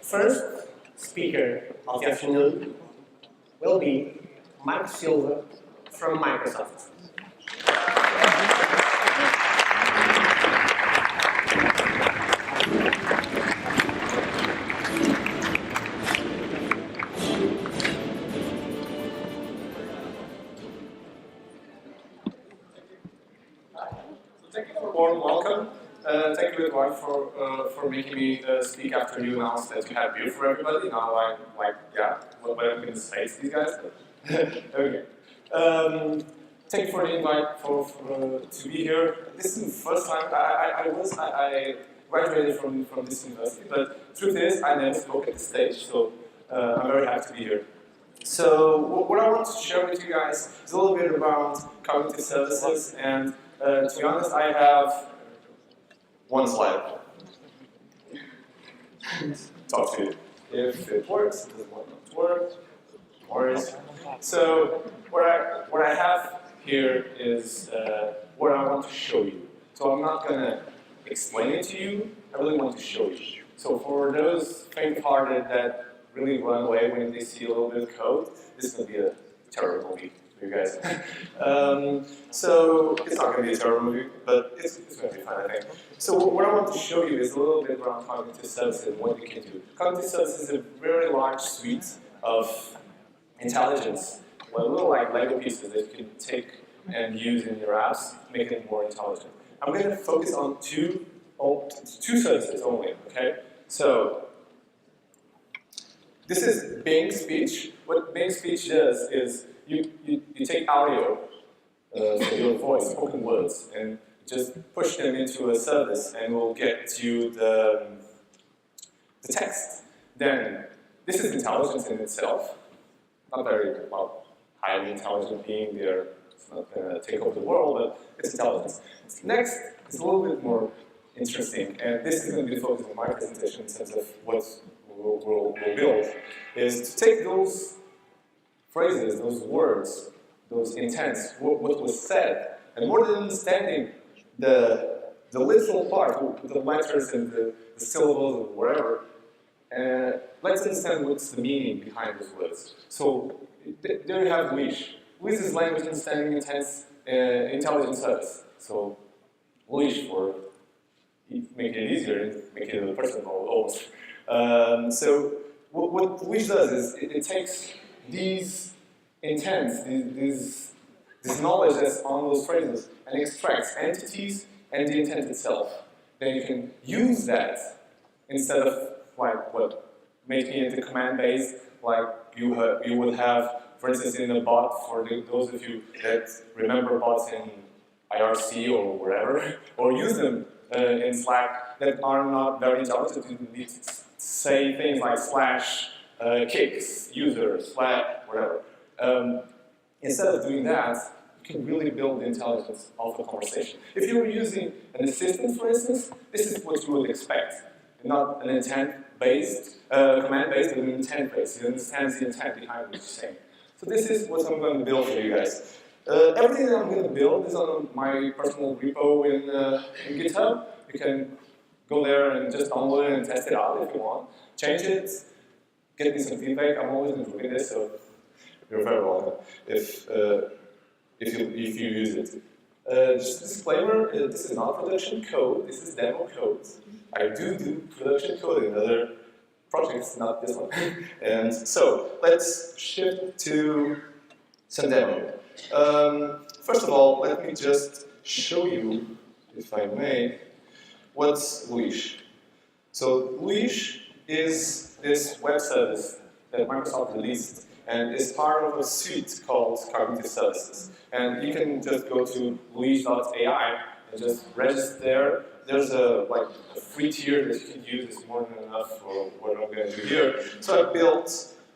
First speaker of the afternoon will be Marco Silva from Microsoft. Thank you for a warm welcome. Thank you, Eduard, for making me speak after you announced that you had beer for everybody. Now I'm like, yeah, what am I going to say to these guys? Okay. Thank you for the invite to be here. This is the first time I graduated from this university, but truth is I never spoke at the stage, so I'm very happy to be here. So what I want to share with you guys is a little bit about cognitive services, and to be honest, I have one slide. Talk to you. If it works, it does not work. No worries. So what I have here is what I want to show you. So I'm not going to explain it to you. I really want to show you. So for those faint-hearted that really run away when they see a little bit of code, this is going to be a terrible movie for you guys. So it's not going to be a terrible movie, but it's going to be fun, I think. So what I want to show you is a little bit around cognitive services and what we can do. Cognitive services is a very large suite of intelligence, well, a little like Lego pieces that you can take and use in your apps, make them more intelligent. I'm going to focus on two services only, okay? So this is Bing Speech. What Bing Speech does is you take audio, so your voice, spoken words, and just push them into a service and we'll get you the text. Then this is intelligence in itself. Not very, well, highly intelligent being there. It's not going to take over the world, but it's intelligence. Next is a little bit more interesting, and this is going to be the focus of my presentation in terms of what we'll build, is to take those phrases, those words, those intents, what was said, and more than understanding the literal part, the letters and the syllables or whatever, let's understand what's the meaning behind those words. So there you have Luis. Luis is language understanding intelligence service. So Luis for making it easier and making it personal almost. So what Luis does is it takes these intents, this knowledge that's on those phrases, and extracts entities and the intent itself. Then you can use that instead of like what making it a command-based, like you would have, for instance, in a bot, for those of you that remember bots in IRC or wherever, or use them in Slack that are not very intelligent. You need to say things like /kicks, user, whatever. Instead of doing that, you can really build the intelligence of a conversation. If you were using an assistant, for instance, this is what you would expect. Not an intent-based, command-based, but an intent-based. It understands the intent behind what you're saying. So this is what I'm going to build for you guys. Everything that I'm going to build is on my personal repo in GitHub. You can go there and just download it and test it out if you want. Change it, get me some feedback. I'm always improving this, so you're very welcome if you use it. Just a disclaimer, this is not production code, this is demo code. I do production code in other projects, not this one. And so, let's shift to some demo. First of all, let me just show you, if I may, what's Luis. So Luis is this web service that Microsoft released, and is part of a suite called Cognitive Services. And you can just go to luis.ai and just register there. There's a free tier that you can use. It's more than enough for what I'm going to do here. So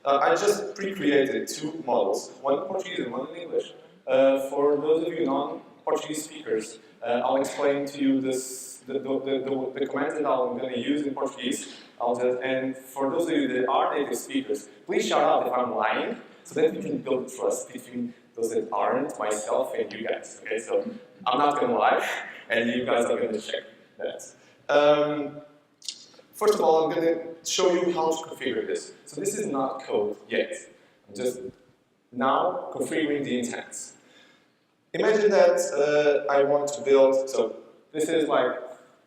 I just pre-created two models, one in Portuguese and one in English. For those of you non-Portuguese speakers, I'll explain to you the commands that I'm going to use in Portuguese. And for those of you that are native speakers, please shout out if I'm lying, so that we can build trust between those that aren't, myself and you guys. Okay, so I'm not going to lie, and you guys are going to check that. first of all, I'm going to show you how to configure this. So this is not code yet. I'm just now configuring the intents. Imagine that I want to build, so this is like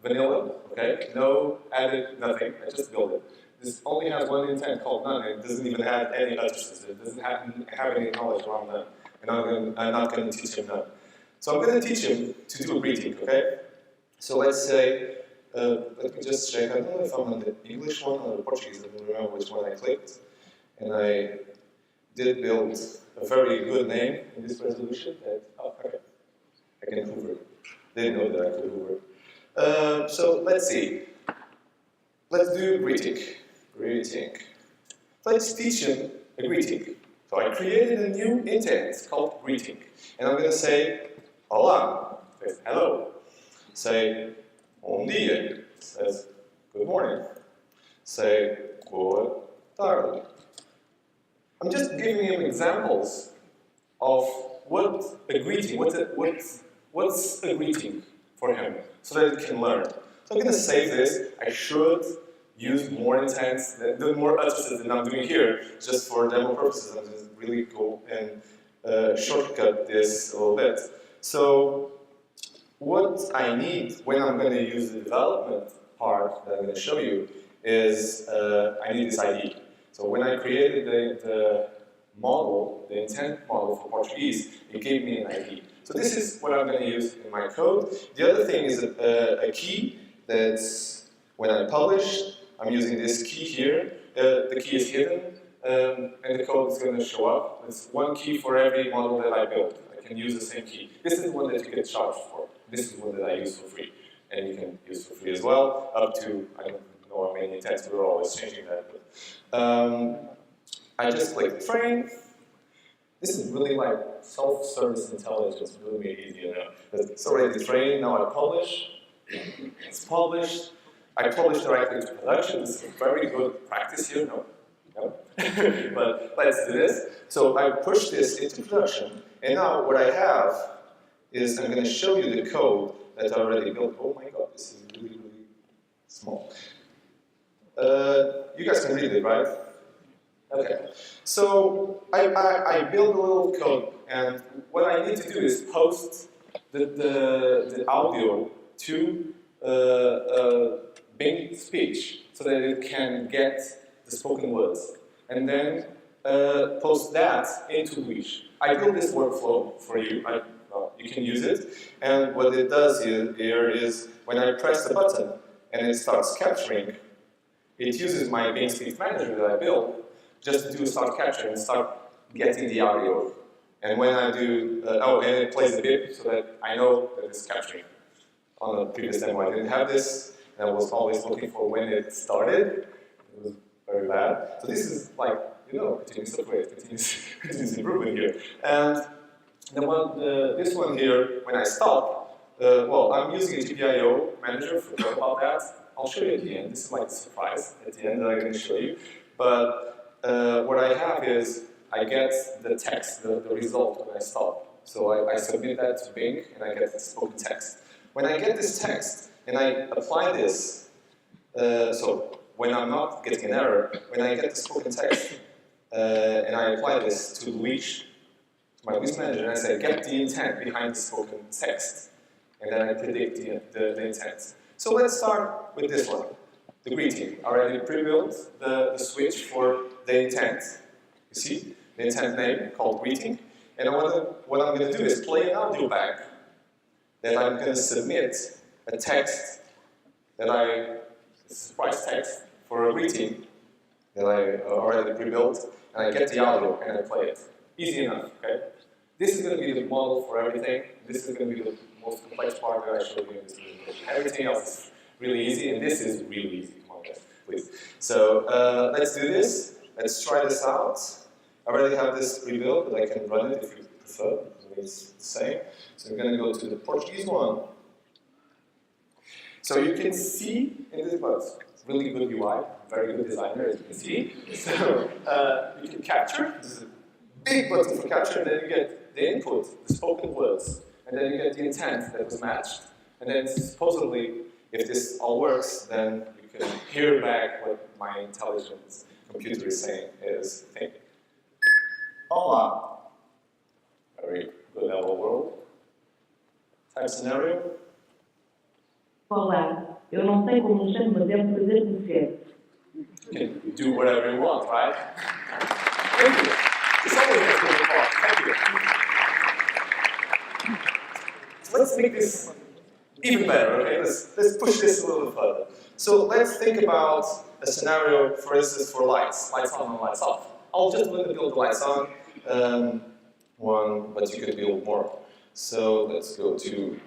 vanilla, okay? No added, nothing, I just built it. This only has one intent called none, and it doesn't even have any addresses. It doesn't have any knowledge around none. And I'm not going to teach him none. So I'm going to teach him to do a greeting, okay? So let's say, let me just check. I don't know if I'm on the English one or the Portuguese. I don't remember which one I clicked. And I did build a very good name in this resolution. Oh, okay. I can hoover. Didn't know that I could hoover. So let's see. Let's do greeting. Greeting. Let's teach him a greeting. So I created a new intent called greeting. And I'm going to say, Olá, hello. Say, bom dia, says, good morning. Say, boa tarde. I'm just giving him examples of what a greeting, what's a greeting for him, so that he can learn. So I'm going to save this. I should use more intents, do more addresses than I'm doing here, just for demo purposes. I'm just really go and shortcut this a little bit. So what I need when I'm going to use the development part that I'm going to show you is I need this ID. So when I created the model, the intent model for Portuguese, it gave me an ID. So this is what I'm going to use in my code. The other thing is a key that's, when I publish, I'm using this key here. The key is hidden, and the code is going to show up. It's one key for every model that I build. I can use the same key. This is the one that you get charged for. This is the one that I use for free. And you can use for free as well, up to, I don't know how many intents, we're always changing that. But, I just click train. This is really like self-service intelligence, really made easy, you know. It's already trained, now I publish. It's published. I publish directly to production. This is a very good practice here, no? But let's do this. So I push this into production, and now what I have is I'm going to show you the code that I already built. Oh my god, this is really, really small. You guys can read it, right? Okay. So I build a little code, and what I need to do is post the audio to Bing speech so that it can get the spoken words, and then post that into Wish. I built this workflow for you. You can use it, and what it does here is when I press the button and it starts capturing, it uses my Bing Speech Manager that I built just to do a start capture and start getting the audio. And when I do, and it plays the bip so that I know that it's capturing. On the previous demo, I didn't have this, and I was always looking for when it started. It was very bad. So this is like, you know, continuous upgrade, continuous improvement here. And this one here, when I stop, well, I'm using a GPIO manager, forget about that. I'll show you at the end. This is like a surprise at the end that I'm going to show you. But what I have is I get the text, the result when I stop. So I submit that to Bing, and I get the spoken text. When I get this text, and I apply this, so when I'm not getting an error, when I get the spoken text, and I apply this to Luis, to my Luis manager, and I say, get the intent behind the spoken text, and then I predict the intent. So let's start with this one, the greeting. I already pre-built the switch for the intent. You see, the intent name called greeting, and what I'm going to do is play an audio back that I'm going to submit a text that a surprise text for a greeting that I already pre-built, and I get the audio and I play it. Easy enough, okay? This is going to be the model for everything. This is going to be the most complex part that I showed you in this presentation. Everything else is really easy, and this is really easy. Come on, guys, please. So let's do this. Let's try this out. I already have this pre-built, but I can run it if you prefer. It's the same. So we're going to go to the Portuguese one. So you can see in this box, really good UI, very good designer, as you can see. So you can capture. This is a big button for capture, and then you get the input, the spoken words, and then you get the intent that was matched. And then supposedly if this all works, then you can hear back what my intelligent computer is saying, is thinking. Olá. Very good hello world. Type scenario. Olá, eu não sei como me chamo, mas é um prazer conhecer. You can do whatever you want, right? Thank you. It's always nice to be called. Thank you. So let's make this even better, okay? Let's push this a little further. So let's think about a scenario, for instance, for lights. Lights on and lights off. I'll just build the lights on, one, but you could build more. So let's go to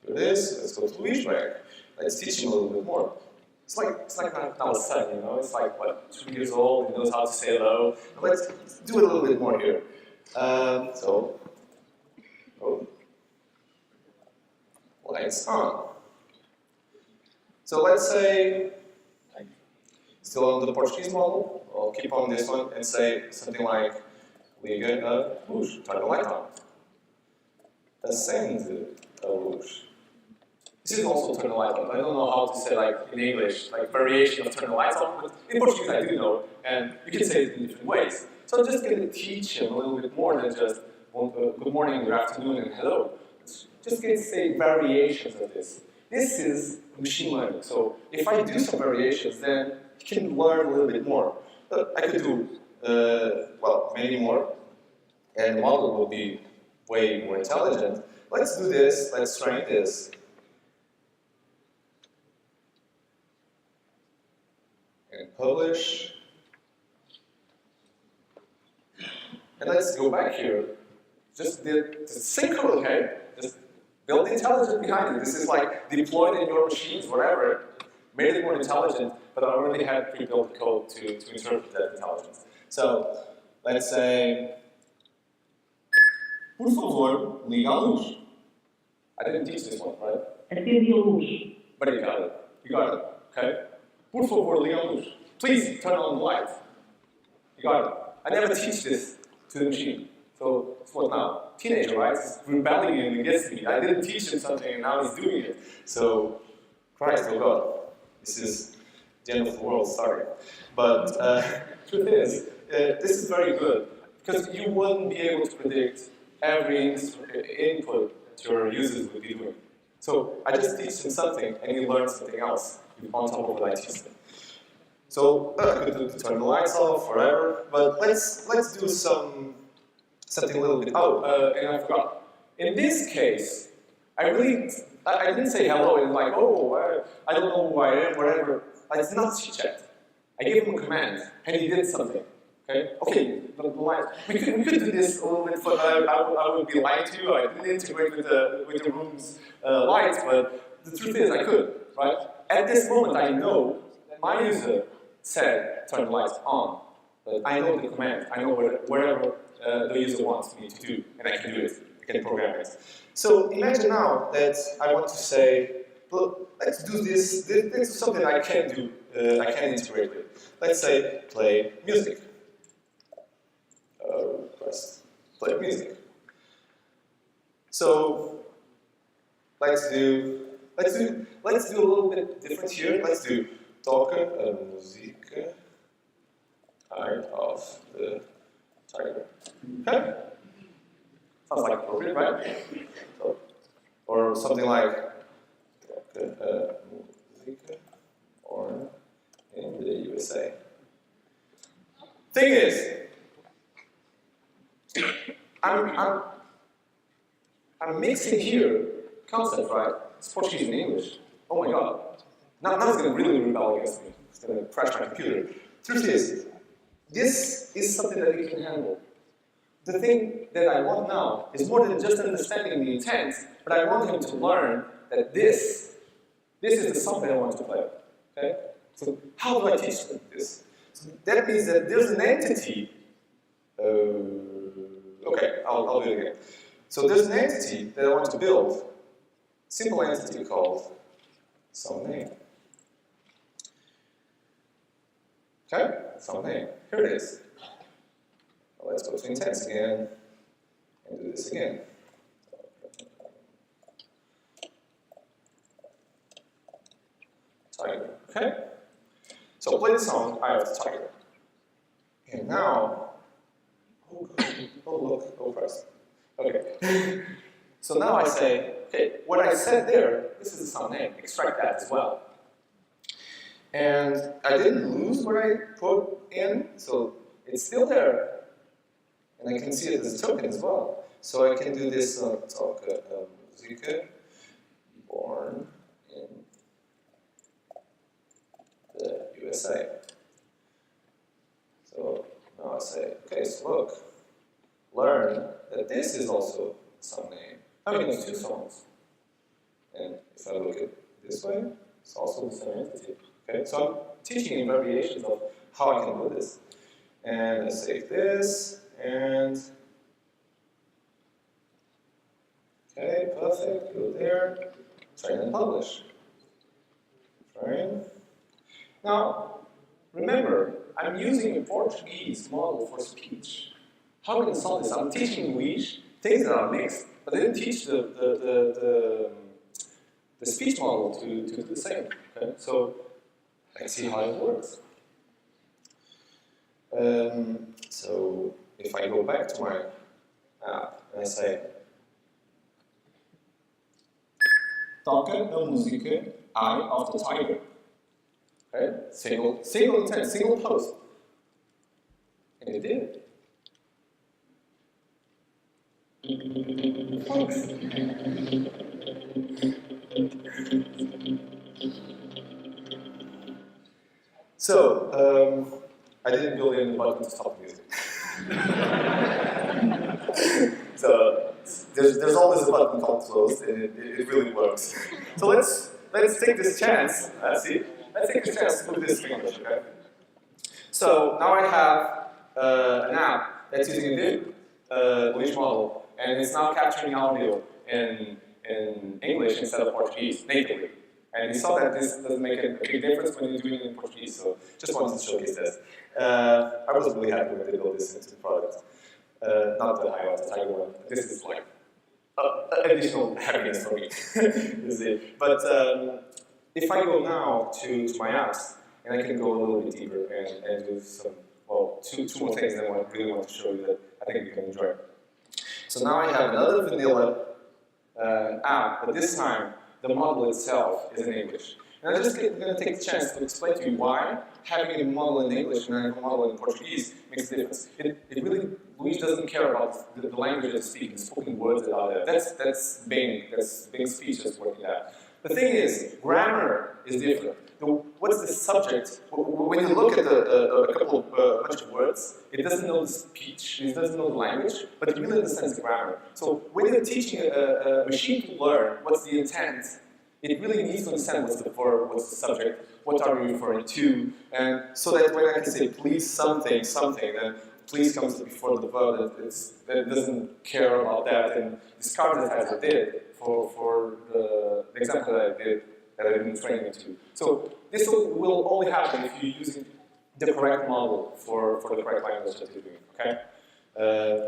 this, let's go to Luisberg. Let's teach him a little bit more. It's like our son, you know, it's like, what, 2 years old, he knows how to say hello. Let's do it a little bit more here. So, lights on. So let's say, still on the Portuguese model, I'll keep on this one and say something like, liga a luz, turn the light on. Acende a luz. This is also turn the light on. I don't know how to say like in English, like variation of turn the lights on, but in Portuguese I do know, and you can say it in different ways. So I'm just going to teach him a little bit more than just good morning, good afternoon, and hello. Just going to say variations of this. This is machine learning. So if I do some variations, then he can learn a little bit more. I could do, well, many more, and the model will be way more intelligent. Let's do this, let's train this. And publish. And let's go back here. Just the same code, okay? Just build the intelligence behind it. This is like deployed in your machines, whatever. Made it more intelligent, but I already had pre-built code to interpret that intelligence. So let's say, por favor, liga a luz. I didn't teach this one, right? Acende a luz. But you got it. You got it. Okay? Por favor, liga a luz. Please turn on the light. You got it. I never teach this to the machine. So it's what now? Teenager, right? He's rebelling against me. I didn't teach him something and now he's doing it. So, Christ, oh God, this is the end of the world starting. But truth is, this is very good because you wouldn't be able to predict every input that your users would be doing. So I just teach them something and you learn something else on top of what I teach them. So I could do to turn the lights off, whatever, but let's do something a little bit. Oh, and I forgot. In this case, I didn't say hello and like, oh, I don't know who I am, whatever. I did not chit chat. I gave him a command and he did something. Okay, the light. We could do this a little bit further. I would be lying to you. I didn't integrate with the room's lights, but the truth is I could, right? At this moment, I know that my user said turn the lights on, but I know the command. I know whatever the user wants me to do, and I can do it. I can program it. So imagine now that I want to say, well, let's do this. This is something I can do. I can integrate with. Let's say play music. Press play music. So let's do a little bit different here. Let's do toca a música Eye of the Tiger. Okay? Sounds like appropriate, right? So, or something like toca a música or in the USA. Thing is, I'm mixing here concepts, right? It's Portuguese and English. Oh my God. Now it's going to really rebel against me. It's going to crash my computer. Truth is, this is something that we can handle. The thing that I want now is more than just understanding the intent, but I want him to learn that this is the song that I want to play. Okay? So how do I teach them this? So that means that there's an entity. Okay, I'll do it again. So there's an entity that I want to build. Simple entity called some name. Okay, some name. Here it is. Well, let's go to intents again and do this again. tiger. Okay? So play the song, Eye of the Tiger. And now, oh look, oh Christ. Okay. So now I say, okay, what I said there, this is the song name, extract that as well. And I didn't lose what I put in, so it's still there. And I can see it as a token as well. So I can do this talk, Musiker, born in the USA. So now I say, okay, so look, learn that this is also some name. I mean, it's two songs. And if I look at it this way, it's also the same entity. Okay, so I'm teaching in variations of how I can do this. And I save this, and okay, perfect, go there, train and publish. Train. Now, remember, I'm using a Portuguese model for speech. How can I solve this? I'm teaching English, things that are mixed, but I didn't teach the speech model to do the same. Okay? So let's see how it works. So if I go back to my app and I say, toca a música Eye of the Tiger. Okay? Single intent, single post. And it did. So, I didn't build in the button to stop the music. So, there's always a button called closed, and it really works. So let's take this chance. Let's take this chance to move this to English, okay? So now I have an app that's using a English model, and it's now capturing audio in English instead of Portuguese natively. And you saw that this doesn't make a big difference when you're doing it in Portuguese, so just wanted to showcase this. I was really happy when they built this into the product. Not the Eye of the Tiger one. This is like additional happiness for me. You see. But if I go now to my apps, and I can go a little bit deeper and do some, well, two more things that I really want to show you that I think you can enjoy. So now I have another vanilla app, but this time the model itself is in English. And I'm just going to take the chance to explain to you why having a model in English and having a model in Portuguese makes a difference. It really, Luis doesn't care about the language that's speaking, the spoken words that are there. That's Bing speech that's working that. The thing is, grammar is different. What's the subject? When you look at a bunch of words, it doesn't know the speech, it doesn't know the language, but it really understands the grammar. So when you're teaching a machine to learn what's the intent, it really needs to understand what's the verb, what's the subject, what are you referring to, and so that when I can say please something, then please comes before the verb, that it doesn't care about that, and discard it as I did for the example that I did, that I didn't train it to. So this will only happen if you're using the correct model for the correct language that you're doing, okay?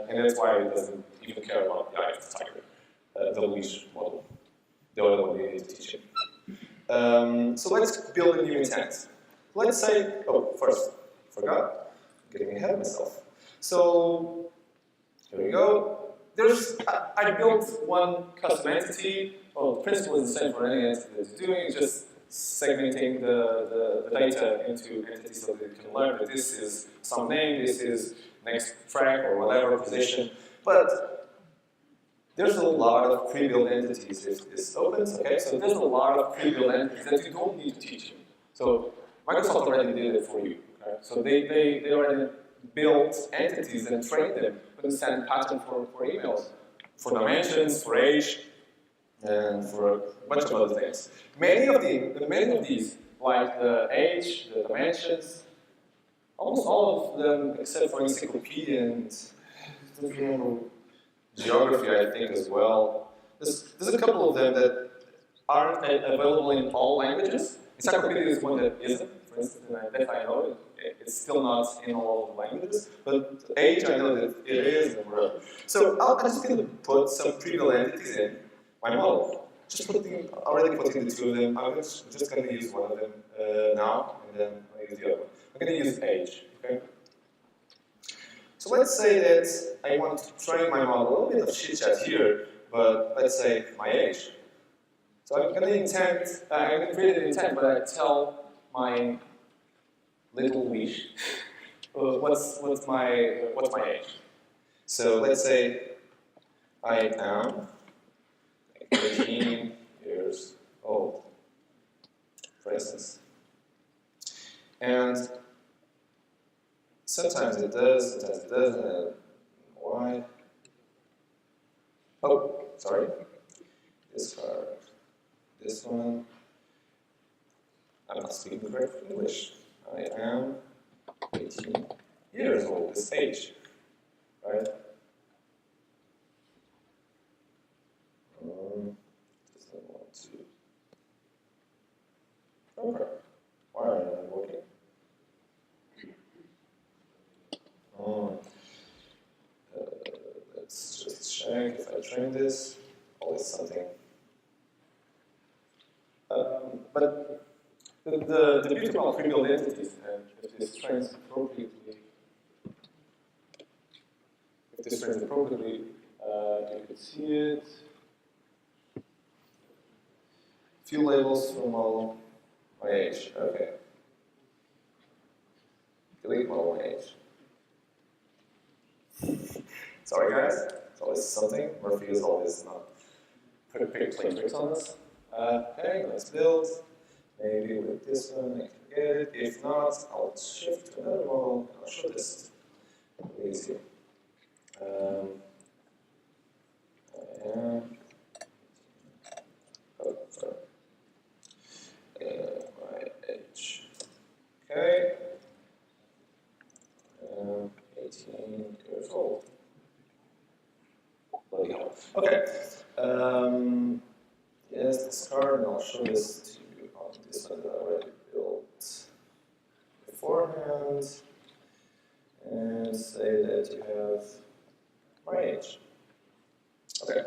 And that's why it doesn't even care about the Eye of the Tiger, the leash model, the other one you need to teach it. So let's build a new intent. Let's say, oh, first, forgot, getting ahead of myself. So, here we go. I built one custom entity. Well, the principle is the same for any entity that you're doing, just segmenting the data into entities so that you can learn that this is some name, this is next track or whatever position. But there's a lot of pre-built entities if this opens, okay? So there's a lot of pre-built entities that you don't need to teach you. So Microsoft already did it for you, okay? So they already built entities and trained them to understand pattern for emails, for dimensions, for age, and for a bunch of other things. Many of these, like the age, the dimensions, almost all of them, except for encyclopedia and geography, I think, as well. There's a couple of them that aren't available in all languages. Encyclopedia is one that isn't. For instance, that I know it's still not in all of the languages, but age I know that it is. So I'm just going to put some pre-built entities in my model. already putting the two of them. I'm just going to use one of them now, and then I'll use the other one. I'm going to use age. Okay. So let's say that I want to train my model, a little bit of chit chat here, but let's say my age. So I'm going to create an intent, but I tell my little leash what's my age. So let's say I am 18 years old, for instance. And sometimes it does, sometimes it doesn't, I don't know why. Oh, sorry. This card, this one. I'm not speaking correct English. I am 18 years old, this age, right? Doesn't want to. Okay. Why are they not working? Let's just check if I train this. Always something. But the beauty about pre-built entities, and if this trains appropriately, you could see it. Few labels from model my age. Okay. Delete model my age. Sorry guys, it's always something. Murphy is always not playing tricks on us. Okay, let's build. Maybe with this one I can get it. If not, I'll shift to another model and I'll show this. Easy. Oh, sorry. My age. Okay. 18 years old. Bloody hell. Okay. Yes, this card, and I'll show this to you on this one that I already built beforehand. And say that you have my age. Okay.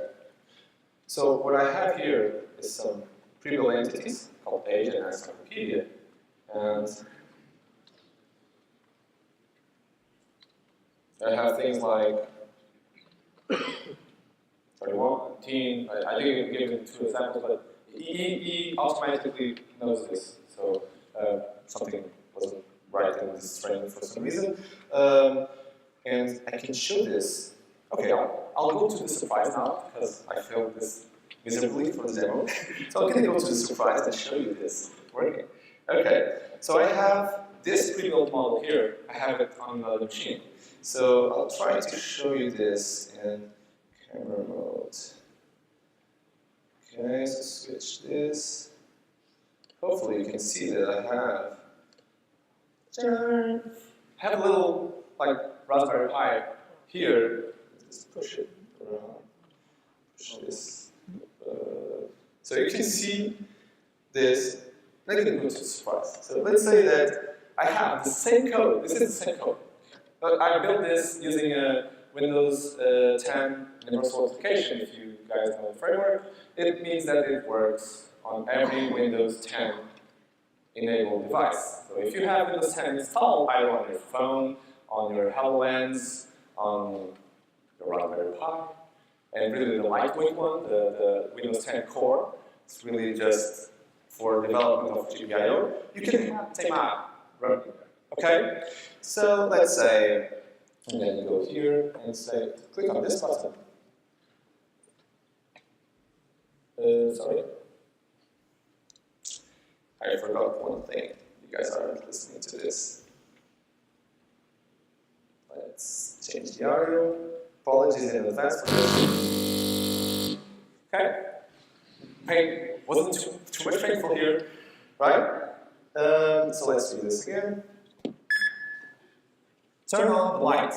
So what I have here is some pre-built entities called age and encyclopedia. And I have things like 21, 18, I didn't give two examples, but he automatically knows this. So something wasn't right in this training for some reason. And I can show this. Okay, I'll go to the surprise now because I failed this miserably for the demo. So I'm going to go to the surprise and show you this working. Okay, so I have this pre-built model here. I have it on the machine. So I'll try to show you this in camera mode. Okay, so switch this. Hopefully you can see that I have a little like Raspberry Pi here. Just push it around. Push this. So you can see this. Let me go to the surprise. So let's say that I have the same code. This is the same code. But I built this using a Windows 10 universal application. If you guys know the framework, it means that it works on every Windows 10 enabled device. So if you have Windows 10 installed either on your phone, on your HoloLens, on your Raspberry Pi, and really the lightweight one, the Windows 10 Core, it's really just for development of GPIO, you can have the same app running there. Okay? So let's say, and then you go here and say, click on this button. Sorry. I forgot one thing. You guys aren't listening to this. Let's change the audio. Apologies in advance for this. Okay. Pain wasn't too much painful here, right? So let's do this again. Turn on the light.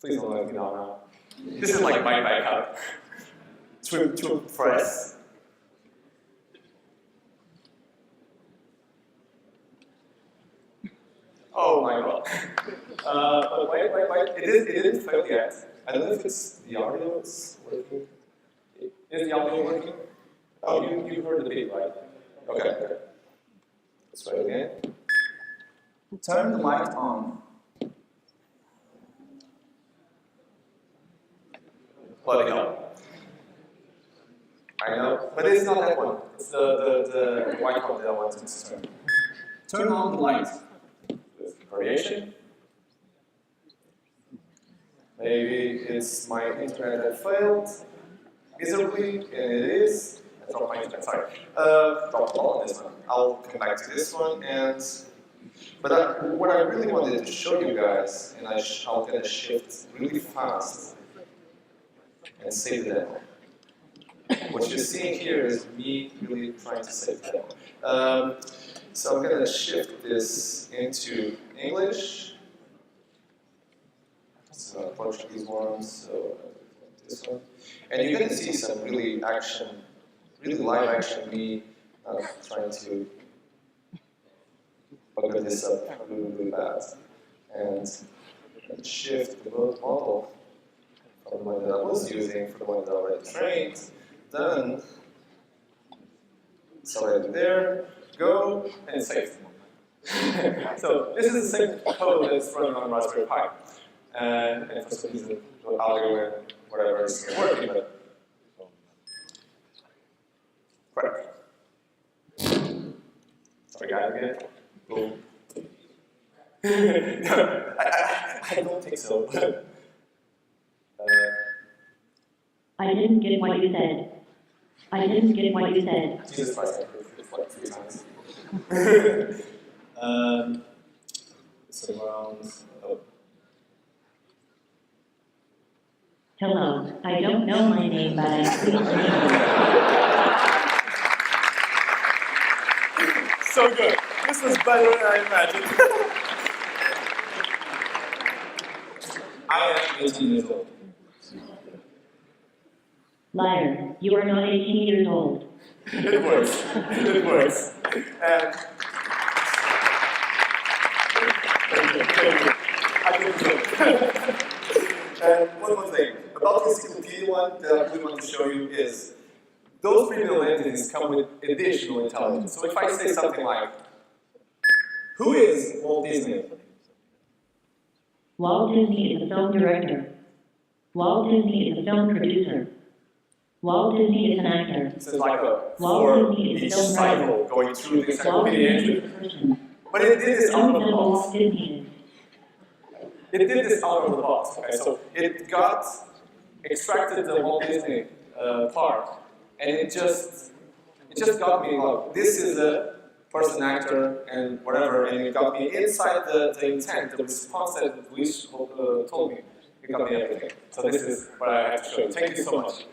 Please don't let me down now. This is like my backup. To press. Oh my god. But wait, it didn't fail yet. I don't know if it's the audio is working. Is the audio working? Oh, you heard the beat, right? Okay. Let's try it again. Turn the light on. Bloody hell. I know, but it's not that one. It's the white one that I wanted to turn. Turn on the light. Variation. Maybe it's my internet that failed miserably, and it is. I dropped my internet, sorry. Dropped the ball on this one. I'll come back to this one, but what I really wanted to show you guys, and I'm going to shift really fast and save the demo. What you're seeing here is me really trying to save the demo. So I'm going to shift this into English. So Portuguese one, so this one. And you're going to see some really live action, me trying to bugger this up really bad. And shift the model from the one that I was using for the one that I already trained. Done. Select there, go, and save. So this is the same code that's running on Raspberry Pi. And for some reason, the algo and whatever is working, but correct. Sorry, guys, again. Boom. No, I don't think so. I didn't get what you said. I didn't get what you said. Jesus Christ, I proved it like 3 times. It's around. Oh. Hello, I don't know my name, but I speak So good. This was better than I imagined. I am 18 years old. Liar, you are not 18 years old. It works. It works. And and one more thing. About the encyclopedia one that I really want to show you is those 3 million entities come with additional intelligence. So if I say something like, who is Walt Disney? Walt Disney is a film director. Walt Disney is a film producer. Walt Disney is an actor. This is like a Walt 4 Disney is each a film cycle writer. going through the Walt encyclopedia Disney entry. is a person. But it did this out of the Who box. Walt Disney is? It did this out of the box. Okay, so it extracted the Walt Disney part, and it just got me like, this is a person, actor, and whatever, and it got me inside the intent, the response that Luis told me. It got me everything. So this is what I have to show you. Thank you so much.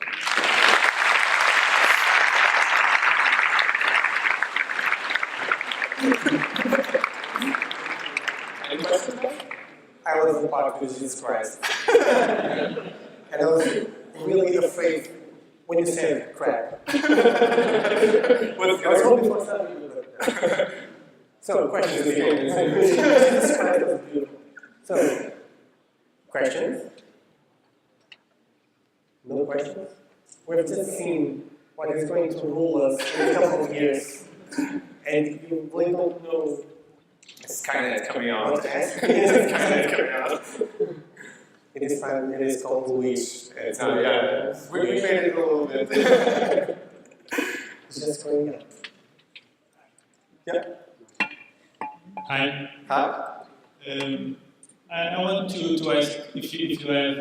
Any questions? I was in part with Jesus Christ. And I was really afraid when you said crap. I was hoping for something, but so, questions. Jesus Christ was beautiful. So, questions? No questions? We've just seen what is going to rule us in a couple of years. And you really don't know Skynet coming out. what to ask. Skynet coming out. It is fine, it is called Luis. It's not, yeah. We made it a little bit. It's just going up. Yep. Hi. Hi. I want to ask if you have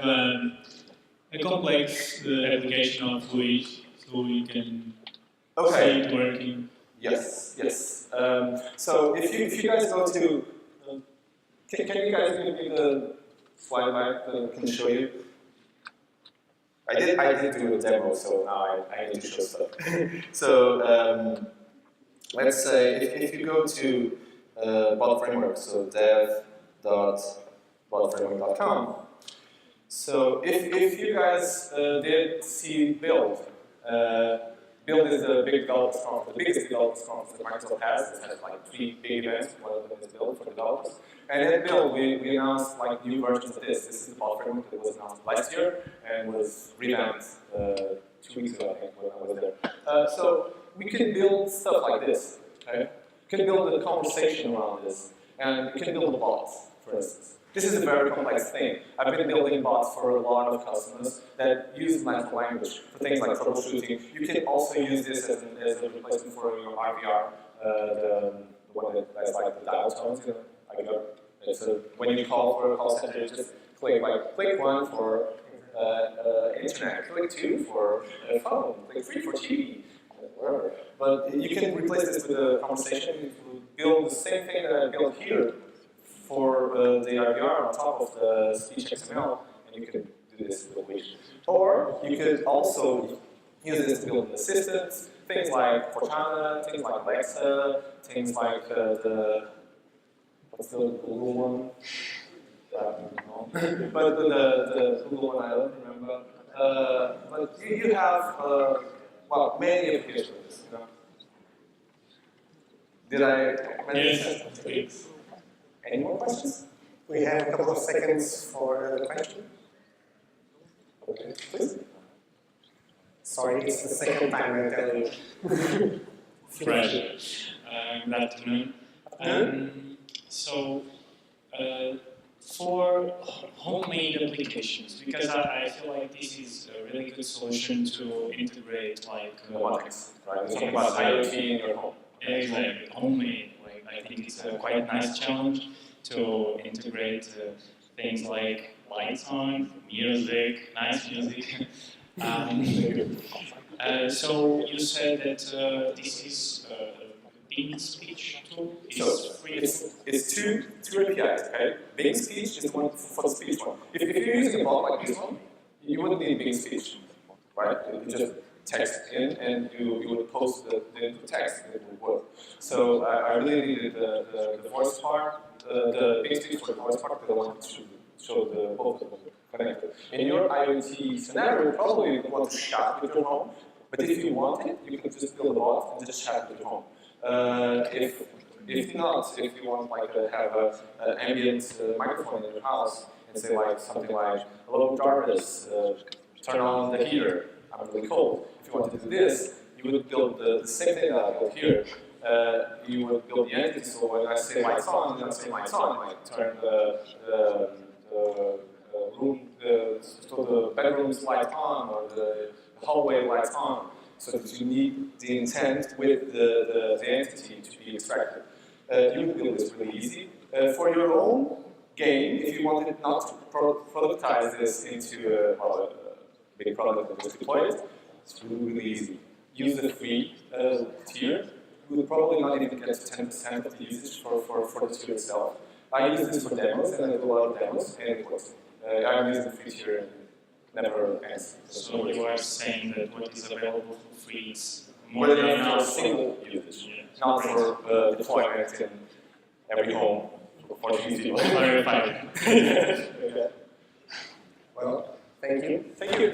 a complex application of Luis, so we can see it working. Yes, yes. So if you guys go to, can you guys give me the slide back that I can show you? I did do a demo, so now I need to show stuff. So let's say if you go to bot framework, so dev.botframework.com. So if you guys did see build, Build is the big developers conference, the biggest developers conference that Microsoft has. It has like 3 big events. One of them is Build for developers. And at Build, we announced like new versions of this. This is the bot framework that was announced last year and was revamped 2 weeks ago, I think, when I was there. So we can build stuff like this. Okay? You can build a conversation around this, and you can build a bot, for instance. This is a very complex thing. I've been building bots for a lot of customers that use natural language for things like troubleshooting. You can also use this as a replacement for your IVR, the one that's like the dial tones in IVR. So when you call for a call center, you just click 1 for internet, click 2 for phone, click 3 for TV, whatever. But you can replace this with a conversation. You build the same thing that I built here for the IVR on top of the speech XML, and you can do this with a wish. Or you could also use this to build assistants, things like Cortana, things like Alexa, things like what's the Google one? But the Google one I don't remember. But you have, well, many applications. You know? Did I mention Yes. Any more questions? We have a couple of seconds for the question. Okay, please. Sorry, it's the second time I tell you. Pleasure. Good afternoon. For homemade applications, because I feel like this is a really good solution to integrate like Robotics, right? It's talking about IoT in your home. exactly homemade. Like I think it's a quite nice challenge to integrate things like lights on, music, nice music. So you said that this is Bing speech tool is free. It's two APIs, okay? Bing speech is the one for the speech one. If you're using a bot like this one, you wouldn't need Bing speech, right? You just text in and you would post the text and it would work. So I really needed the voice part, the Bing speech for the voice part, because I wanted to show the both of them connected. In your IoT scenario, you probably want to chat with your home, but if you want it, you can just build a bot and just chat with your home. If not, if you want like to have an ambient microphone in your house and say like something like, "Hello Jarvis, turn on the heater, I'm really cold." If you want to do this, you would build the same thing that I built here. You would build the entity, so when I say lights on, then I say lights on, I turn the room, so the bedroom's light on, or the hallway lights on. So that you need the intent with the entity to be extracted. You can build this really easy. For your own game, if you wanted not to productize this into a big product and just deploy it, it's really easy. Use the free tier. You will probably not even get to 10% of the usage for the tier itself. I use this for demos, and I do a lot of demos, and it works. I'm using the free tier and never ends. So you are saying that what is available for free is more than enough for single usage, not for deployment in every home for these people. Clarified. Okay. Well, thank you. Thank you.